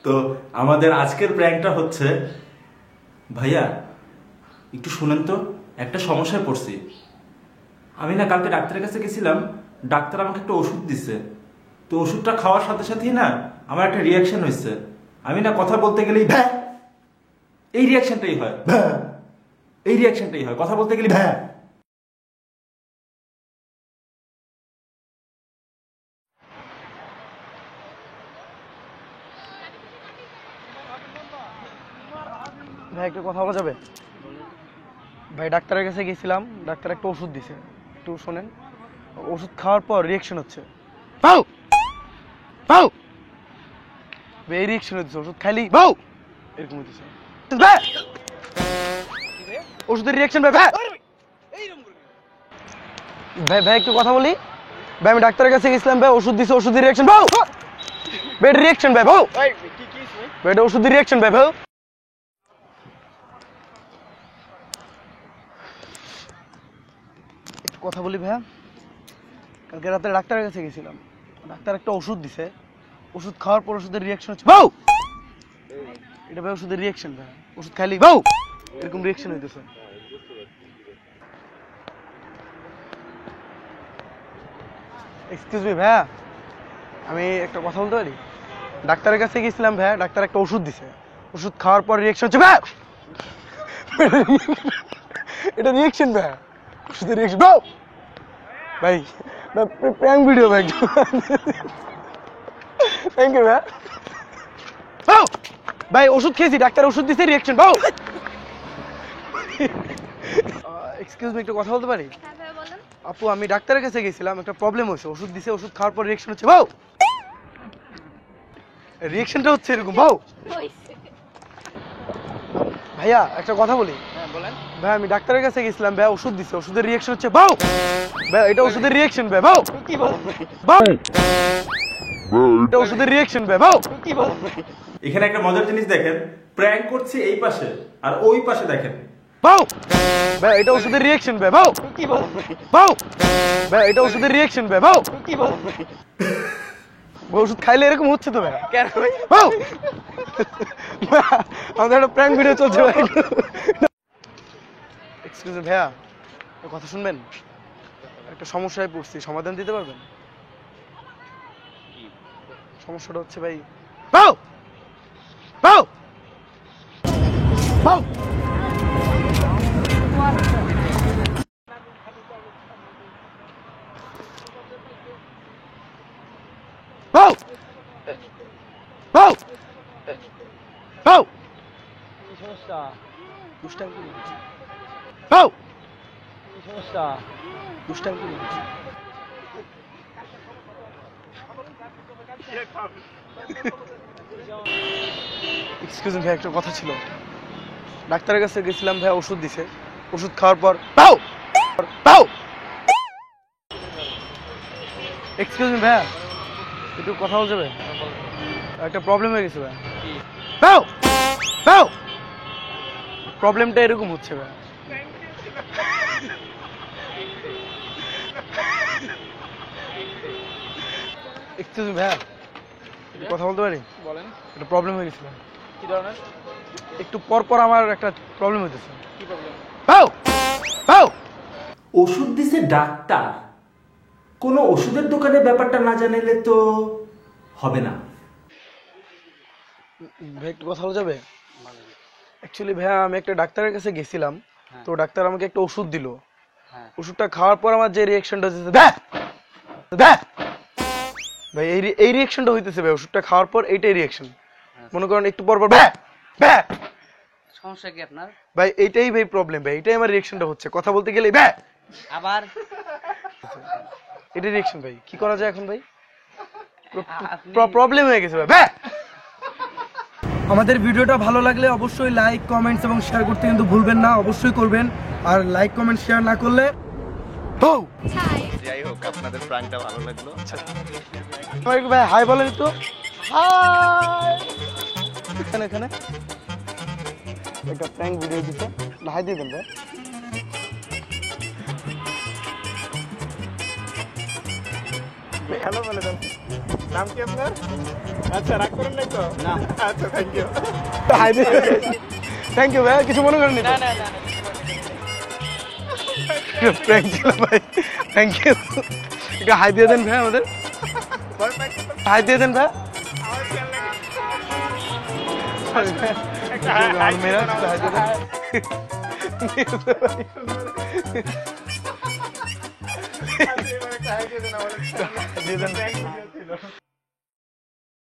তো আমাদের আজকের প্র্যাঙ্কটা হচ্ছে, ভাইয়া একটু শুনেন তো, একটা সমস্যায় পড়ছি। আমি না কালকে ডাক্তারের কাছে গেছিলাম, ডাক্তার আমাকে একটা ওষুধ দিছে। তো ওষুধটা খাওয়ার সাথে সাথেই না আমার একটা রিয়াকশন হয়েছে। আমি না কথা বলতে গেলেই ভ্যা, এই রিয়াকশনটাই হয়, ভ্যা, এই রিয়াকশনটাই হয়, কথা বলতে গেলেই ভ্যা। ভাই একটা কথা বলা যাবে? ভাই ডাক্তারের কাছে গেছিলাম, ডাক্তার একটা ওষুধ দিছে, একটু শোনেন। ওষুধ খাওয়ার পর রিয়াকশন হচ্ছে, বাউ বাউ, এই রিয়াকশন হচ্ছে, ওষুধ খাইলি বাউ এরকম হচ্ছে। ওষুধের রিয়াকশন ভাই, ভাই ভাই ভাই একটু কথা বলি ভাই। আমি ডাক্তারের কাছে গেছিলাম ভাই, ওষুধ দিছে, ওষুধের রিয়াকশন বাউ, ভাই রিয়াকশন ভাই, বাউ ভাই, এটা ওষুধের রিয়াকশন ভাই, বাউ। কথা বলি ভাইয়া, কালকে রাতে ডাক্তারের কাছে গেছিলাম, ডাক্তার একটা ওষুধ দিছে, ওষুধ খাওয়ার পর ওষুধের রিয়াকশন হচ্ছে বাউ, এটা ভাই ওষুধের রিয়াকশন ভাই, ওষুধ খাইলি বাউ এরকম রিয়াকশন হইতেছে। এক্সকিউজ মি ভাইয়া, আমি একটা কথা বলতে পারি? ডাক্তারের কাছে গেছিলাম ভাইয়া, ডাক্তার একটা ওষুধ দিছে, ওষুধ খাওয়ার পর রিয়াকশন হচ্ছে ভাই, এটা রিয়াকশন ভাই, ওষুধের রিয়াকশন বাউ। ভাই প্র্যাঙ্ক ভিডিও ভাই, থ্যাংক ইউ ভাই। ভাই ওষুধ খেয়েছি, ডাক্তার ওষুধ দিছে, রিয়াকশন বাউ। এক্সকিউজ মি, একটা কথা বলতে পারি? আপু আমি ডাক্তারের কাছে গেছিলাম, একটা প্রবলেম হয়েছে, ওষুধ দিছে, ওষুধ খাওয়ার পর রিয়াকশন হচ্ছে বাউ, রিয়াকশনটা হচ্ছে এরকম বাউ। ভাইয়া একটা কথা বলি? হ্যাঁ বলেন। ভাই আমি ডাক্তারের কাছে গেছিলাম ভাই, ওষুধ দিছে, ওষুধের রিয়াকশন হচ্ছে বাউ, ভাই এটা ওষুধের রিয়াকশন ভাই, বাউ কি বলেন বাউ, এটা ওষুধের রিয়াকশন ভাই, বাউ কি বলেন। এখানে একটা মজার জিনিস দেখেন, প্র্যাঙ্ক করছি এই পাশে আর ওই পাশে দেখেন, বাউ ভাই এটা ওষুধের রিয়াকশন ভাই, বাউ কি বলেন, বাউ ভাই এটা ওষুধের রিয়াকশন ভাই, বাউ কি বলেন। ওষুধ খাইলে এরকম হচ্ছে তো ভাই, কেন ভাই বাউ, আমাদের একটা প্র্যাঙ্ক ভিডিও চলছে ভাই। এক্সকিউজ মি ভাইয়া, কথা শুনবেন? একটা সমস্যায় পড়ছি, সমাধান দিতে পারবেন? সমস্যাটা হচ্ছে ভাই, বাউ বাউ বাউ, বাউ বাউ বাউ, কি সমস্যা? দুষ্টামি করি বাউ, কি সমস্যা? দুষ্টামি করি। এক্সকিউজ মি ভাই, একটা কথা ছিল। ডাক্তারের কাছে গেছিলাম ভাই, ওষুধ দিছে, ওষুধ খাওয়ার পর বাউ বাউ। এক্সকিউজ মি ভাইয়া, একটু কথা বলা যাবে? একটা প্রবলেম হয়ে গেছে ভাই, বাউ বাউ, প্রবলেমটা এরকম হচ্ছে ভাই। এক্সকিউজ মি ভাইয়া, একটু কথা বলতে পারি? বলেন। একটা প্রবলেম হয়ে গেছিল, কি ধরনের? একটু পর পর আমার একটা প্রবলেম হইতেছে। কি প্রবলেম? বাউ বাউ, ওষুধ দিছে ডাক্তার, কোনো ওষুধের দোকানে ব্যাপারটা না জানাইলে তো হবে না। ভাই একটু কথা বলা যাবে? অ্যাকচুয়ালি ভাইয়া আমি একটা ডাক্তারের কাছে গেছিলাম, তো ডাক্তার আমাকে একটা ওষুধ দিল, ওষুধটা খাওয়ার পর আমার যে রিয়াকশনটা হচ্ছে ভাই, এই রিয়াকশনটা হইতেছে ভাই, ওষুধটা খাওয়ার পর এইটাই রিয়াকশন। মনে করেন একটু পর পর সমস্যা কি আপনার? ভাই এইটাই ভাই প্রবলেম ভাই, এটাই আমার রিয়াকশনটা হচ্ছে, কথা বলতে গেলে আবার এটাই রিয়াকশন ভাই, কি করা যায় এখন ভাই? প্রবলেম হয়ে গেছে ভাই। আমাদের ভিডিওটা ভালো লাগলে অবশ্যই লাইক, কমেন্টস এবং শেয়ার করতে কিন্তু ভুলবেন না, অবশ্যই করবেন। আর লাইক, কমেন্ট, শেয়ার না করলে যাই হোক, আপনাদের প্রাণটা ভালো লাগলো। ভাই হাই বলেন একটু, হাই। এখানে একটা প্র্যাঙ্ক ভিডিও দিতে, হাই দিয়ে দেন ভাই। হ্যালো বলে দেন। নাম কি আপনার? আচ্ছা রাগ করেন নাই তো? না। আচ্ছা থ্যাংক ইউ। হাই দিয়ে থ্যাংক ইউ ভাই, কিছু মনে করেননি তো? প্র্যাঙ্ক ছিল ভাই, থ্যাংক ইউ। একটু হাই দিয়ে দেন ভাই আমাদের, হাই দিয়ে দেন ভাই। মেরা হাই দিয়ে দেন। এবার একটা হাই দিয়ে দেন আমাদের। দিয়ে দেন। Thank you ছিল।